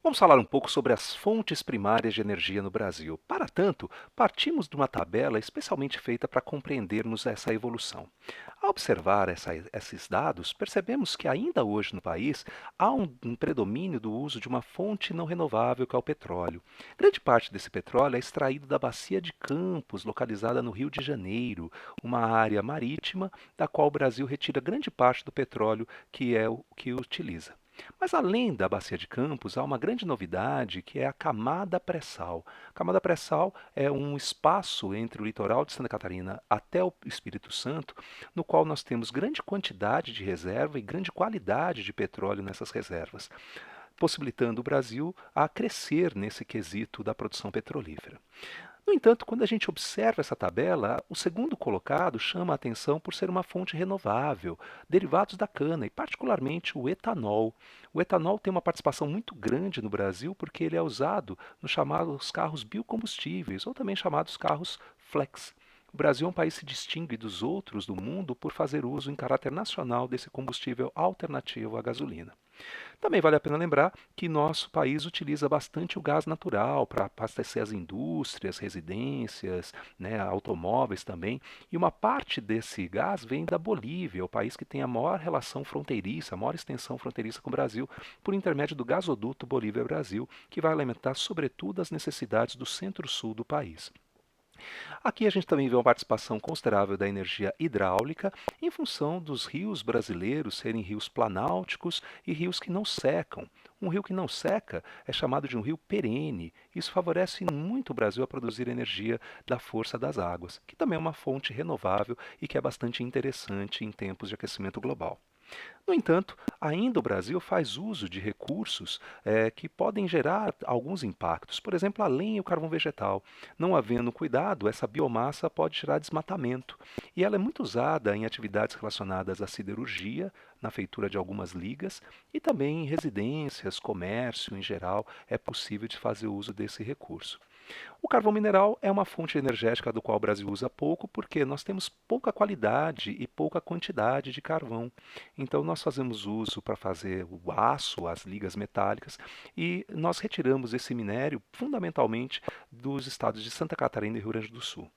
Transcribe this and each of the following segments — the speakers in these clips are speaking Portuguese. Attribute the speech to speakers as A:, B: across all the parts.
A: Vamos falar um pouco sobre as fontes primárias de energia no Brasil. Para tanto, partimos de uma tabela especialmente feita para compreendermos essa evolução. Ao observar esses dados, percebemos que ainda hoje no país há um predomínio do uso de uma fonte não renovável, que é o petróleo. Grande parte desse petróleo é extraído da Bacia de Campos, localizada no Rio de Janeiro, uma área marítima da qual o Brasil retira grande parte do petróleo que é o que utiliza. Mas além da bacia de Campos, há uma grande novidade que é a camada pré-sal. A camada pré-sal é um espaço entre o litoral de Santa Catarina até o Espírito Santo, no qual nós temos grande quantidade de reserva e grande qualidade de petróleo nessas reservas, possibilitando o Brasil a crescer nesse quesito da produção petrolífera. No entanto, quando a gente observa essa tabela, o segundo colocado chama a atenção por ser uma fonte renovável, derivados da cana e particularmente o etanol. O etanol tem uma participação muito grande no Brasil porque ele é usado nos chamados carros biocombustíveis, ou também chamados carros flex. O Brasil é um país que se distingue dos outros do mundo por fazer uso em caráter nacional desse combustível alternativo à gasolina. Também vale a pena lembrar que nosso país utiliza bastante o gás natural para abastecer as indústrias, residências, né, automóveis também, e uma parte desse gás vem da Bolívia, o país que tem a maior relação fronteiriça, a maior extensão fronteiriça com o Brasil, por intermédio do gasoduto Bolívia-Brasil, que vai alimentar sobretudo as necessidades do centro-sul do país. Aqui a gente também vê uma participação considerável da energia hidráulica em função dos rios brasileiros serem rios planálticos e rios que não secam. Um rio que não seca é chamado de um rio perene. Isso favorece muito o Brasil a produzir energia da força das águas, que também é uma fonte renovável e que é bastante interessante em tempos de aquecimento global. No entanto, ainda o Brasil faz uso de recursos que podem gerar alguns impactos, por exemplo, a lenha e o carvão vegetal. Não havendo cuidado, essa biomassa pode gerar desmatamento e ela é muito usada em atividades relacionadas à siderurgia, na feitura de algumas ligas e também em residências, comércio em geral, é possível de fazer uso desse recurso. O carvão mineral é uma fonte energética do qual o Brasil usa pouco, porque nós temos pouca qualidade e pouca quantidade de carvão. Então, nós fazemos uso para fazer o aço, as ligas metálicas, e nós retiramos esse minério fundamentalmente dos estados de Santa Catarina e Rio Grande do Sul.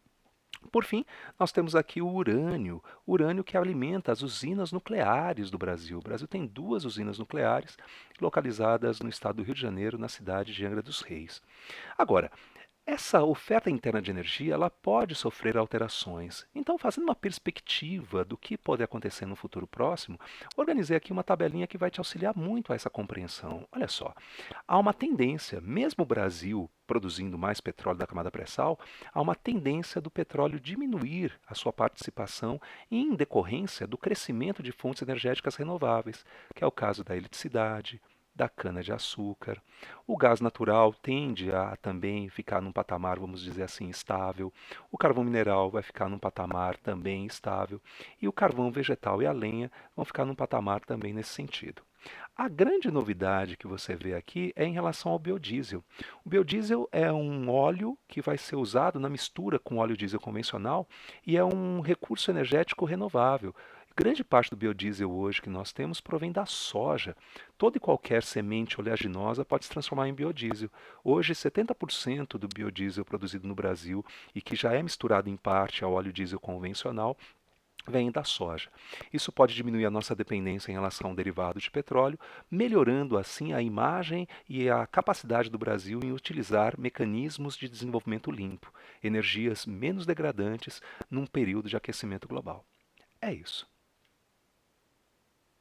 A: Por fim, nós temos aqui o urânio que alimenta as usinas nucleares do Brasil. O Brasil tem duas usinas nucleares localizadas no estado do Rio de Janeiro, na cidade de Angra dos Reis. Agora, essa oferta interna de energia ela pode sofrer alterações. Então, fazendo uma perspectiva do que pode acontecer no futuro próximo, organizei aqui uma tabelinha que vai te auxiliar muito a essa compreensão. Olha só, há uma tendência, mesmo o Brasil produzindo mais petróleo da camada pré-sal, há uma tendência do petróleo diminuir a sua participação em decorrência do crescimento de fontes energéticas renováveis, que é o caso da eletricidade, da cana-de-açúcar. O gás natural tende a também ficar num patamar, vamos dizer assim, estável. O carvão mineral vai ficar num patamar também estável. E o carvão vegetal e a lenha vão ficar num patamar também nesse sentido. A grande novidade que você vê aqui é em relação ao biodiesel. O biodiesel é um óleo que vai ser usado na mistura com óleo diesel convencional e é um recurso energético renovável. Grande parte do biodiesel hoje que nós temos provém da soja. Toda e qualquer semente oleaginosa pode se transformar em biodiesel. Hoje, 70% do biodiesel produzido no Brasil e que já é misturado em parte ao óleo diesel convencional vem da soja. Isso pode diminuir a nossa dependência em relação ao derivado de petróleo, melhorando assim a imagem e a capacidade do Brasil em utilizar mecanismos de desenvolvimento limpo, energias menos degradantes num período de aquecimento global. É isso.